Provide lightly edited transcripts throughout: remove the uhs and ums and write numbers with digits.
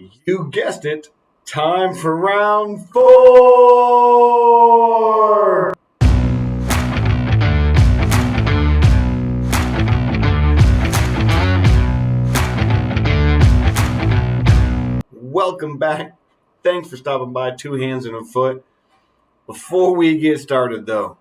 You guessed it. Time for round four. Welcome back. Thanks for stopping by Two Hands and a Foot. Before we get started, though,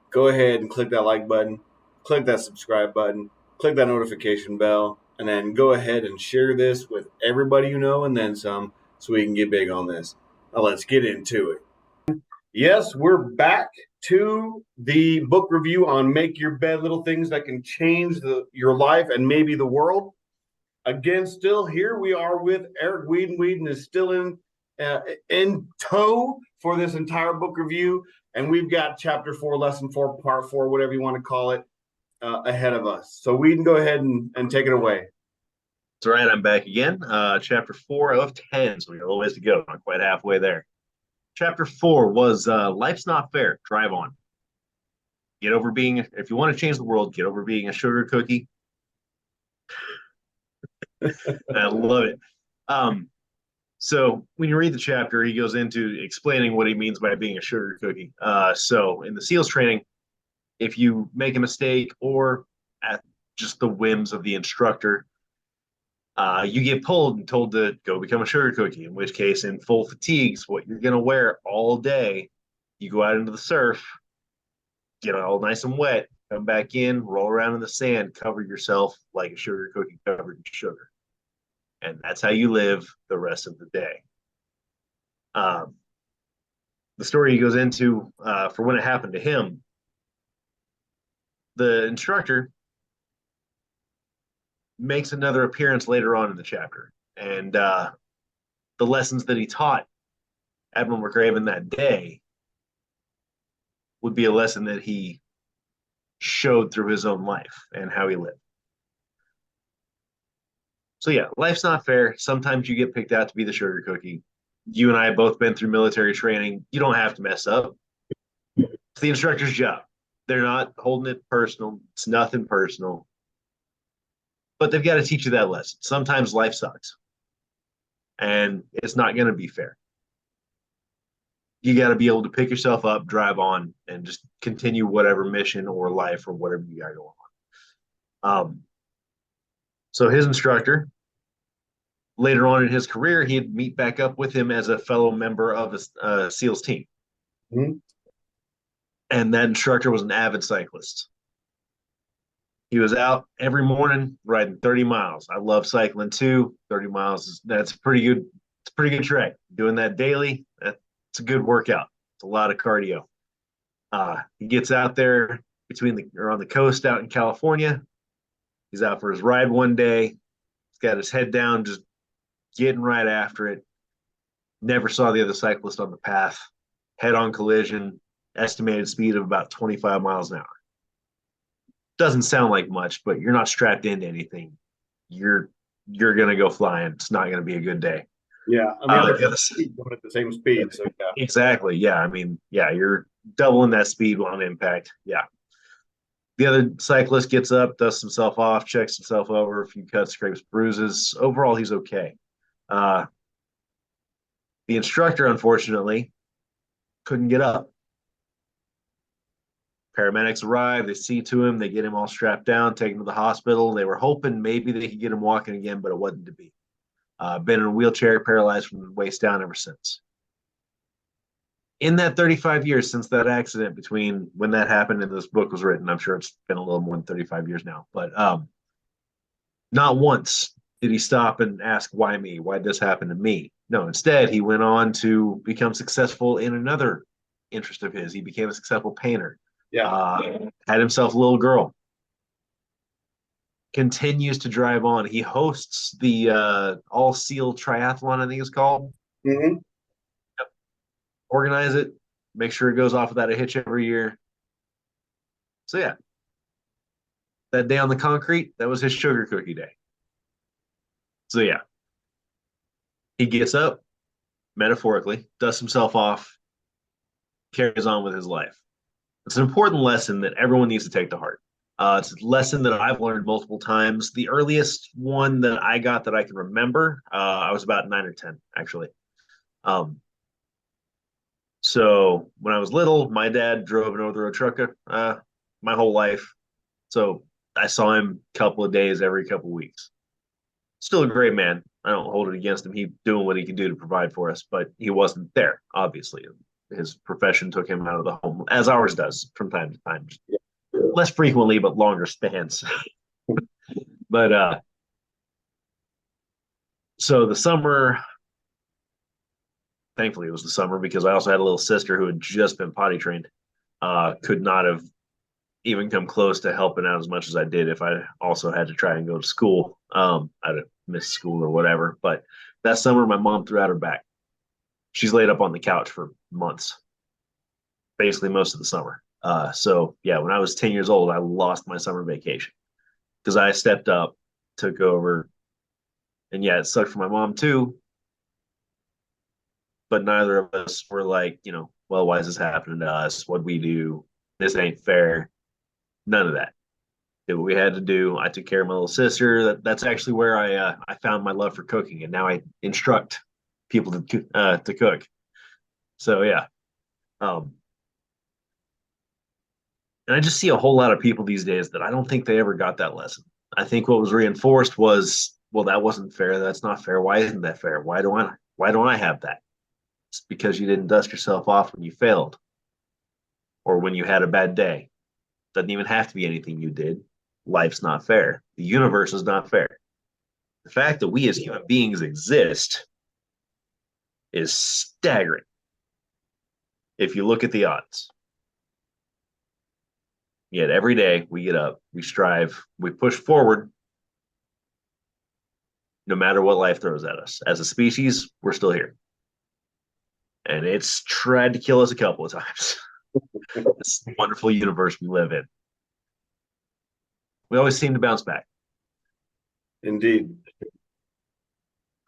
go ahead and click that like button, click that subscribe button, click that notification bell, and then go ahead and share this with everybody you know and then some so we can get big on this. Now let's get into it. Yes, we're back to the book review on Make Your Bed, Little Things That Can Change your life and maybe the world. Again, still here we are with Eric Weeden. Weeden is still in tow for this entire book review, and we've got chapter 4, lesson 4, part 4, whatever you want to call it, ahead of us. So Weeden, go ahead and take it away. That's right, I'm back again. Chapter 4 of 10, so we got a little ways to go. Not quite halfway there. Chapter 4 was Life's Not Fair, Drive On. If you want to change the world, get over being a sugar cookie. I love it. So when you read the chapter, he goes into explaining what he means by being a sugar cookie. So in the SEALs training, if you make a mistake or at just the whims of the instructor, you get pulled and told to go become a sugar cookie, in which case in full fatigues, what you're going to wear all day, you go out into the surf, get all nice and wet, come back in, roll around in the sand, cover yourself like a sugar cookie covered in sugar. And that's how you live the rest of the day. The story he goes into for when it happened to him, the instructor makes another appearance later on in the chapter. And the lessons that he taught Admiral McRaven that day would be a lesson that he showed through his own life and how he lived. So yeah, life's not fair. Sometimes you get picked out to be the sugar cookie. You and I have both been through military training. You don't have to mess up. It's the instructor's job. They're not holding it personal. It's nothing personal. But they've got to teach you that lesson. Sometimes life sucks. And it's not going to be fair. You got to be able to pick yourself up, drive on, and just continue whatever mission or life or whatever you got going on. So his instructor, later on in his career, he'd meet back up with him as a fellow member of a SEALs team. Mm-hmm. And that instructor was an avid cyclist. He was out every morning riding 30 miles. I love cycling too. 30 miles, that's pretty good. It's a pretty good trek. Doing that daily, that's a good workout. It's a lot of cardio. He gets out there on the coast out in California. He's out for his ride one day. He's got his head down, just getting right after it. Never saw the other cyclist on the path. Head-on collision, estimated speed of about 25 miles an hour. Doesn't sound like much, but you're not strapped into anything. You're going to go flying. It's not going to be a good day. Yeah, I mean, going at the same speed. So yeah. Exactly. Yeah, I mean, yeah, you're doubling that speed on impact. Yeah. The other cyclist gets up, dusts himself off, checks himself over, a few cuts, scrapes, bruises. Overall, he's okay. The instructor, unfortunately, couldn't get up. Paramedics arrive, they see to him, they get him all strapped down, take him to the hospital. They were hoping maybe they could get him walking again, but it wasn't to be. Been in a wheelchair, paralyzed from the waist down ever since. In that 35 years since that accident, between when that happened and this book was written, I'm sure it's been a little more than 35 years now, but not once did he stop and ask, why me? Why'd this happen to me? No, instead, he went on to become successful in another interest of his. He became a successful painter. Yeah. Had himself a little girl. Continues to drive on. He hosts the All SEAL Triathlon, I think it's called. Mm-hmm. Yep. Organize it, make sure it goes off without a hitch every year. So yeah, that day on the concrete, that was his sugar cookie day. So yeah, he gets up, metaphorically, dusts himself off, carries on with his life. It's an important lesson that everyone needs to take to heart. It's a lesson that I've learned multiple times. The earliest one that I got that I can remember, I was about 9 or 10, actually. Um, so when I was little, my dad drove an over-the-road truck my whole life. So I saw him a couple of days every couple of weeks. Still a great man. I don't hold it against him. He doing what he can do to provide for us, but he wasn't there, obviously. His profession took him out of the home, as ours does from time to time. Less frequently, but longer spans. But so the summer, thankfully it was the summer because I also had a little sister who had just been potty trained. Could not have even come close to helping out as much as I did if I also had to try and go to school. I'd have missed school or whatever. But that summer, my mom threw out her back. She's laid up on the couch for months, basically most of the summer. So yeah, when I was 10 years old, I lost my summer vacation because I stepped up, took over, and yeah, it sucked for my mom too. But neither of us were like, well, why is this happening to us? What we do? This ain't fair. None of that. Did what we had to do. I took care of my little sister. That's actually where I found my love for cooking, and now I instruct people to cook. So yeah, um, and I just see a whole lot of people these days that I don't think they ever got that lesson. I think what was reinforced was, well, that wasn't fair. That's not fair. Why isn't that fair? Why don't I have that? It's because you didn't dust yourself off when you failed or when you had a bad day. Doesn't even have to be anything you did. Life's not fair. The universe is not fair. The fact that we as human beings exist is staggering if you look at the odds. Yet every day we get up, we strive, we push forward no matter what life throws at us. As a species, we're still here. And it's tried to kill us a couple of times. This wonderful universe we live in. We always seem to bounce back. Indeed.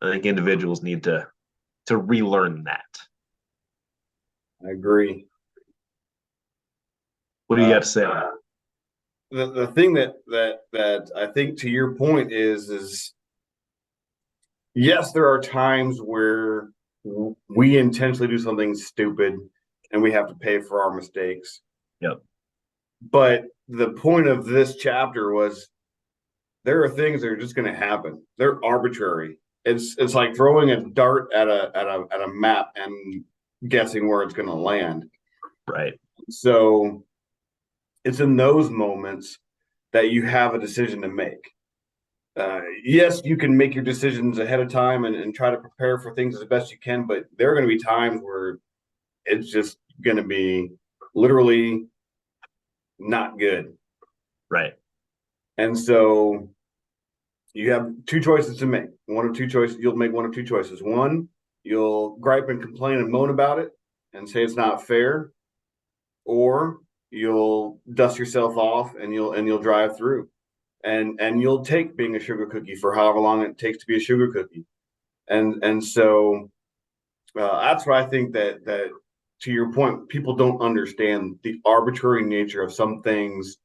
I think individuals need to relearn that. I agree. What do you got to say? The thing that I think, to your point, is yes, there are times where we intentionally do something stupid and we have to pay for our mistakes. Yep. But the point of this chapter was there are things that are just going to happen. They're arbitrary. It's like throwing a dart at a map and guessing where it's going to land. Right. So it's in those moments that you have a decision to make. Yes, you can make your decisions ahead of time and try to prepare for things as best you can, but there are going to be times where it's just going to be literally not good. Right. And so you have two choices to make. One of two choices. You'll make one of two choices. One, you'll gripe and complain and moan about it and say it's not fair, or you'll dust yourself off and you'll drive through, and you'll take being a sugar cookie for however long it takes to be a sugar cookie. And so that's why I think that to your point, people don't understand the arbitrary nature of some things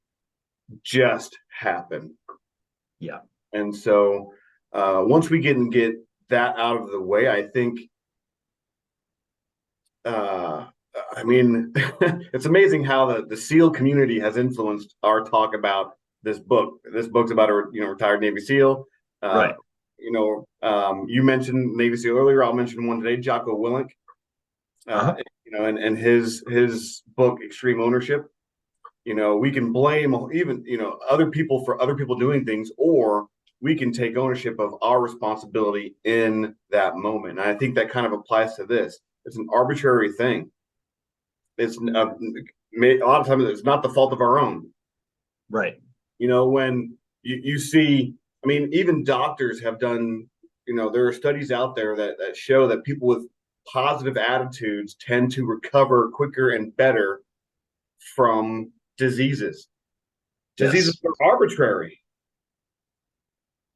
just happen. Yeah. And so once we get that out of the way, I think, I mean, it's amazing how the SEAL community has influenced our talk about this book. This book's about a retired Navy SEAL. Right. You mentioned Navy SEAL earlier. I'll mention one today, Jocko Willink. And his book, Extreme Ownership. We can blame even other people for other people doing things, or we can take ownership of our responsibility in that moment. And I think that kind of applies to this. It's an arbitrary thing. It's a lot of times it's not the fault of our own. Right. When you see, I mean, even doctors have done, there are studies out there that show that people with positive attitudes tend to recover quicker and better from diseases. Yes. Diseases are arbitrary.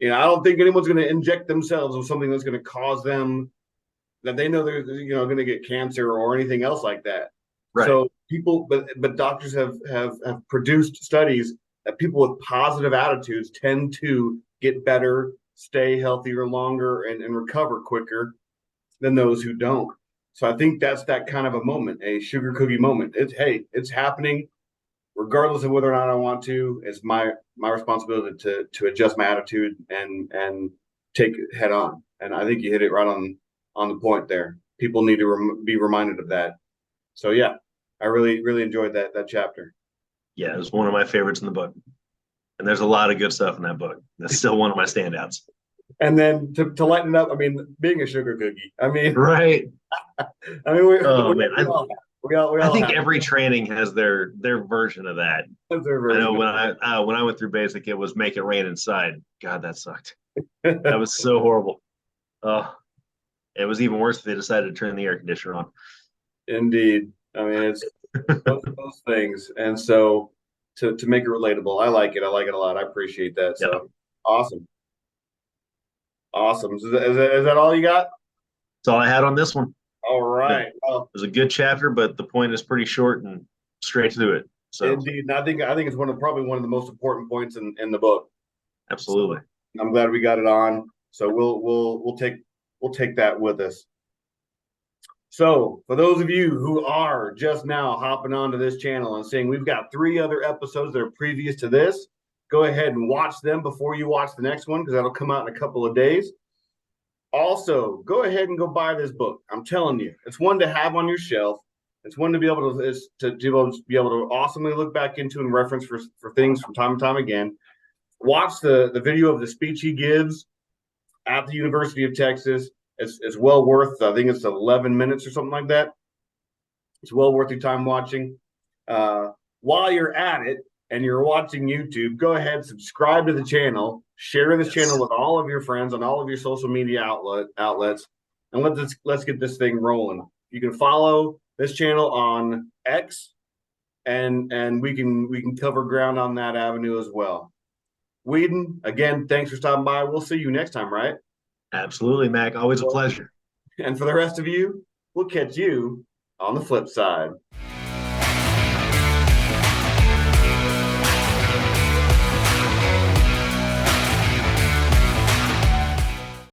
I don't think anyone's going to inject themselves with something that's going to cause them that they know they're going to get cancer or anything else like that. Right. So people, but doctors have produced studies that people with positive attitudes tend to get better, stay healthier longer, and recover quicker than those who don't. So I think that's that kind of a moment, a sugar cookie moment. It's happening, regardless of whether or not I want to. It's my responsibility to adjust my attitude and take it head on. And I think you hit it right on the point there. People need to be reminded of that. So yeah, I really enjoyed that chapter. Yeah, it was one of my favorites in the book. And there's a lot of good stuff in that book. That's still one of my standouts. And then to lighten it up, I mean, being a sugar cookie. I mean, right. I mean, I think every training has their version of that. I know when I went through basic, it was make it rain inside. God, that sucked. That was so horrible. It was even worse if they decided to turn the air conditioner on. Indeed. I mean, it's both of those things. And so to make it relatable, I like it. I like it a lot. I appreciate that. So awesome. Is that all you got? That's all I had on this one. All right. Well, it was a good chapter, but the point is pretty short and straight to it. So indeed. And I think it's probably one of the most important points in the book. Absolutely. So I'm glad we got it on. So we'll take that with us. So for those of you who are just now hopping onto this channel and saying we've got 3 other episodes that are previous to this, go ahead and watch them before you watch the next one, because that'll come out in a couple of days. Also, go ahead and go buy this book. I'm telling you, it's one to have on your shelf. It's one to be able to awesomely look back into and reference for things from time to time again. Watch the video of the speech he gives at the University of Texas. It's well worth, I think it's 11 minutes or something like that. It's well worth your time watching. While you're at it and you're watching YouTube, go ahead, subscribe to the channel, share this channel with all of your friends on all of your social media outlets, and let's get this thing rolling. You can follow this channel on X, and we can cover ground on that avenue as well. Whedon, again, thanks for stopping by. We'll see you next time, right? Absolutely, Mac. Always a pleasure. And for the rest of you, we'll catch you on the flip side.